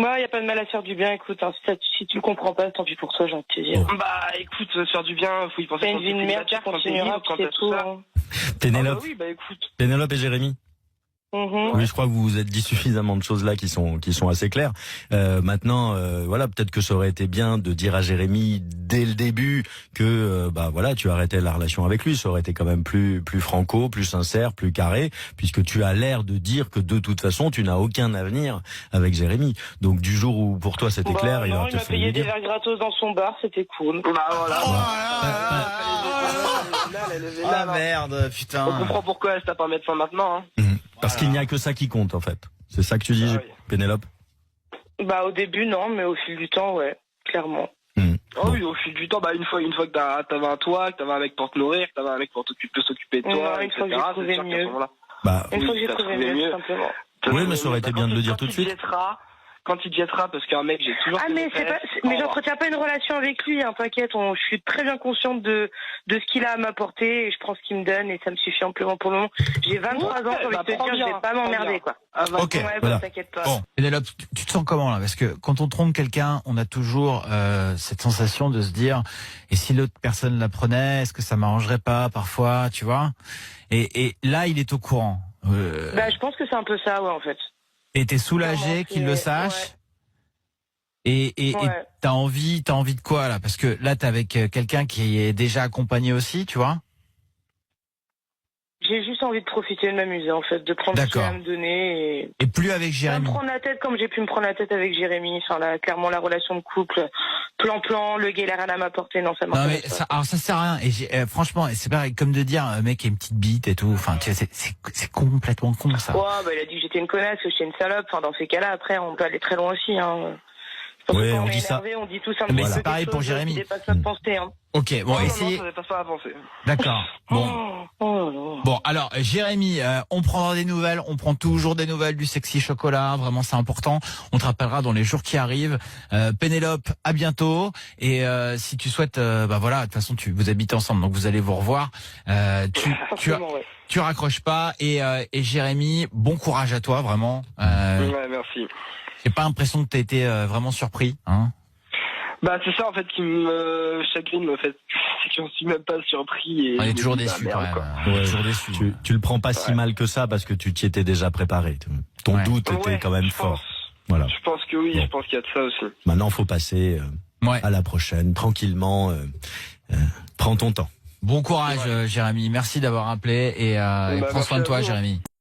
Moi, il n'y a pas de mal à se faire du bien, écoute, hein, si tu le comprends pas, tant pis pour toi, j'ai envie de te dire. Bah écoute, se faire du bien, faut y penser C'est quand une vie de t'es merde qui célibataire, quand t'es continuera, libre, quand c'est t'as tout. tout ça. Hein. Pénélope, Oui, bah écoute. Pénélope et Jérémy. Oui, je crois que vous vous êtes dit suffisamment de choses là qui sont assez claires. Maintenant, voilà, peut-être que ça aurait été bien de dire à Jérémy dès le début que bah voilà, tu arrêtais la relation avec lui. Ça aurait été quand même plus franco, plus sincère, plus carré, puisque tu as l'air de dire que de toute façon tu n'as aucun avenir avec Jérémy. Donc du jour où pour toi c'était clair, il aurait il m'a peut-être fallu payé lui des dire. verres gratos dans son bar, c'était cool. Bah voilà. Ah merde, putain. On comprend pourquoi elle se tape un médecin maintenant. Hein. Parce qu'il n'y a que ça qui compte en fait. C'est ça que tu dis, Ah oui. Pénélope. Bah au début non, mais au fil du temps, ouais, clairement. Oh oui, au fil du temps, bah une fois que t'avais un toit, que t'avais un mec pour te nourrir, que t'avais un mec pour s'occuper de toi, Non, une etc. fois que j'ai trouvé c'est sûr qu'à mieux. ce moment-là. Bah, Une fois que j'ai t'as trouvé trouvé mieux, tout simplement. oui, mais ça aurait été bien de le dire tout de suite. Quand il te jettera, parce qu'un mec, j'ai toujours. Ah mais mais j'entretiens pas une relation avec lui, hein, t'inquiète, je suis très bien consciente de ce qu'il a à m'apporter et je prends ce qu'il me donne et ça me suffit amplement pour le moment. J'ai 23 ans, j'ai envie de te dire, je vais pas m'emmerder quoi. Ok, Ouais, voilà. t'inquiète pas. Bon, Pénélope, tu te sens comment là? Parce que quand on trompe quelqu'un, on a toujours cette sensation de se dire, et si l'autre personne la prenait, est-ce que ça m'arrangerait pas parfois, tu vois? Et là, il est au courant. Bah je pense que c'est un peu ça, ouais, en fait. Et t'es soulagé Clairement, qu'il le sache. Ouais. Et Ouais. t'as envie de quoi là? Parce que là, t'es avec quelqu'un qui est déjà accompagné aussi, tu vois? J'ai juste envie de profiter de m'amuser en fait, de prendre ce qu'il a à me donner Et plus avec pas me Jérémy. prendre la tête comme j'ai pu me prendre la tête avec Jérémy. Enfin là, clairement la relation de couple, plan, le gars il a rien à m'apporter, non ça Non mais m'intéresse ça, alors ça sert à rien. Et franchement, c'est pareil comme de dire un mec qui a une petite bite et tout. Enfin, tu sais, c'est complètement con ça. Ouais, bah il a dit que j'étais une connasse, que j'étais une salope. Enfin dans ces cas-là, après on peut aller très loin aussi. Hein. Je pense Ouais, que quand on on dit est ça. énervé, on dit tous un Mais petit c'est peu pareil quelque pour chose Jérémy. qui dépasse notre pensée. Hein. Ok, bon, essayez. Non, ça dépasse pas à penser. D'accord. Bon. Bon, alors Jérémy, on prendra des nouvelles, on prend toujours des nouvelles du sexy chocolat, vraiment c'est important. On te rappellera dans les jours qui arrivent. Pénélope, à bientôt. Et si tu souhaites, bah voilà, de toute façon vous habitez ensemble, donc vous allez vous revoir. Tu raccroches pas. Et Jérémy, bon courage à toi, vraiment. Ouais, merci. J'ai pas l'impression que t'as été vraiment surpris, hein. Bah c'est ça en fait qui me chagrine, en fait, c'est que j'en suis même pas surpris. Et On est toujours je me dis, déçus bah, quand merde, même. quoi. On est toujours déçus. Tu le prends pas si mal que ça parce que tu t'y étais déjà préparé. Ton doute était quand même je fort. pense. Voilà. Je pense que oui, Bon. je pense qu'il y a de ça aussi. Maintenant, faut passer à la prochaine, tranquillement. Prends ton temps. Bon courage, Jérémy. Merci d'avoir appelé et prends soin de toi, Jérémy.